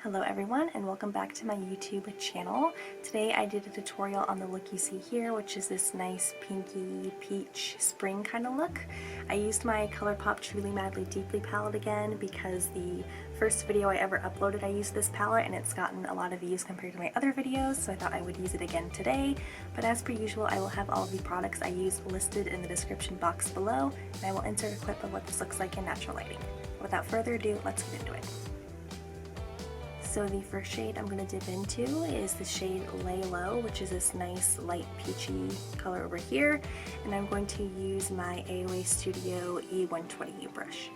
Hello everyone and welcome back to my YouTube channel. Today I did a tutorial on the look you see here, which is this nice pinky peach spring kind of look. I used my Colourpop Truly Madly Deeply palette again because the first video I ever uploaded I used this palette and it's gotten a lot of views compared to my other videos, so I thought I would use it again today. But as per usual, I will have all of the products I used listed in the description box below, and I will insert a clip of what this looks like in natural lighting. Without further ado, let's get into it. So the first shade I'm going to dip into is the shade Lay Low, which is this nice light peachy color over here, and I'm going to use my AOA Studio E120 brush.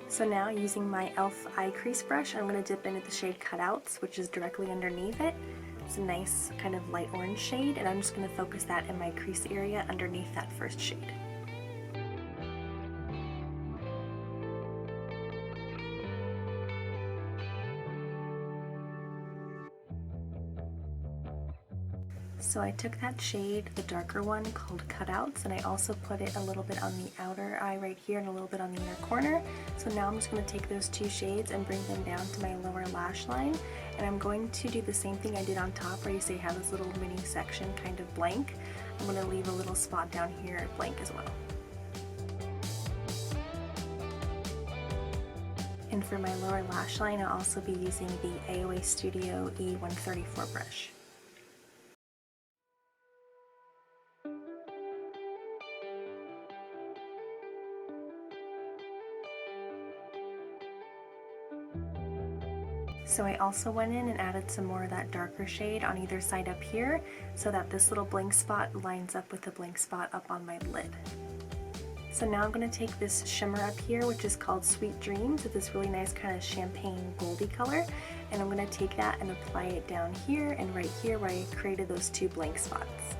So now, using my e.l.f. eye crease brush, I'm going to dip into the shade Cutouts, which is directly underneath it. It's a nice kind of light orange shade, and I'm just going to focus that in my crease area underneath that first shade. So I took that shade, the darker one called Cutouts, and I also put it a little bit on the outer eye right here and a little bit on the inner corner. So now I'm just going to take those two shades and bring them down to my lower lash line. And I'm going to do the same thing I did on top, where you see I have this little mini section kind of blank. I'm going to leave a little spot down here blank as well. And for my lower lash line, I'll also be using the AOA Studio E134 brush. So I also went in and added some more of that darker shade on either side up here, so that this little blank spot lines up with the blank spot up on my lid. So now I'm going to take this shimmer up here, which is called Sweet Dreams. It's this really nice kind of champagne goldy color, and I'm going to take that and apply it down here and right here where I created those two blank spots.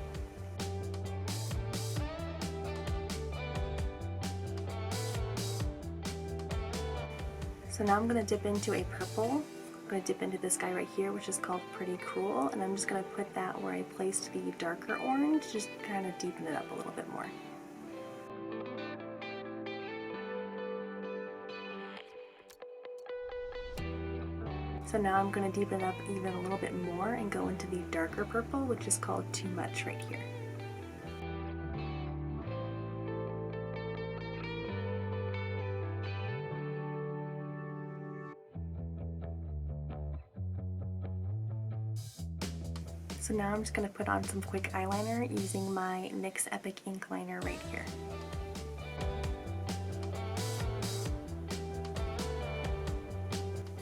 So now I'm going to dip into a purple. I'm going to dip into this guy right here, which is called Pretty Cruel, and I'm just going to put that where I placed the darker orange, just kind of deepen it up a little bit more. So now I'm going to deepen it up even a little bit more and go into the darker purple, which is called Too Much right here. So now I'm just going to put on some quick eyeliner using my NYX Epic Ink Liner right here.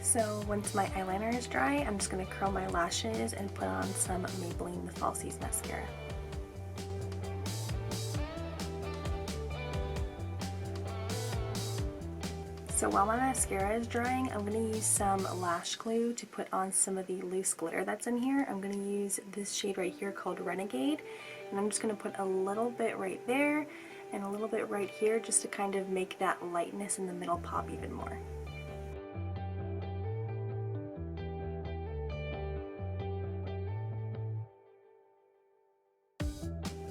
So once my eyeliner is dry, I'm just going to curl my lashes and put on some Maybelline the Falsies mascara. So while my mascara is drying, I'm going to use some lash glue to put on some of the loose glitter that's in here. I'm going to use this shade right here called Renegade, and I'm just going to put a little bit right there and a little bit right here just to kind of make that lightness in the middle pop even more.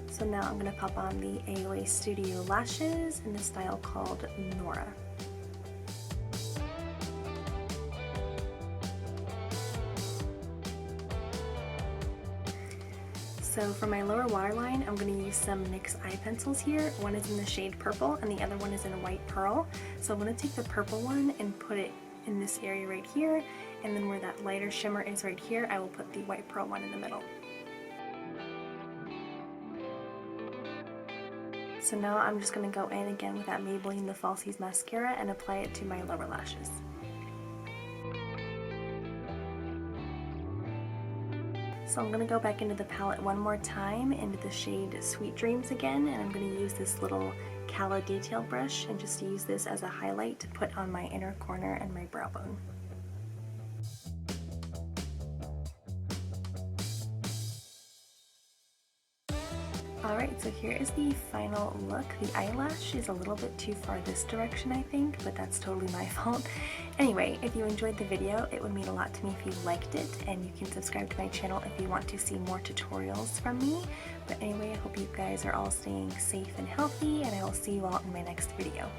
So now I'm going to pop on the AOA Studio lashes in the style called Nora. So for my lower waterline, I'm going to use some NYX eye pencils here. One is in the shade Purple and the other one is in White Pearl. So I'm going to take the purple one and put it in this area right here, and then where that lighter shimmer is right here, I will put the White Pearl one in the middle. So now I'm just going to go in again with that Maybelline the Falsies mascara and apply it to my lower lashes. So I'm going to go back into the palette one more time into the shade Sweet Dreams again, and I'm going to use this little Cala detail brush and just use this as a highlight to put on my inner corner and my brow bone. Alright, so So here is the final look. The eyelash is a little bit too far this direction, I think, but that's totally my fault. Anyway, if you enjoyed the video, it would mean a lot to me if you liked it, and you can subscribe to my channel if you want to see more tutorials from me. But anyway, I hope you guys are all staying safe and healthy, and I will see you all in my next video.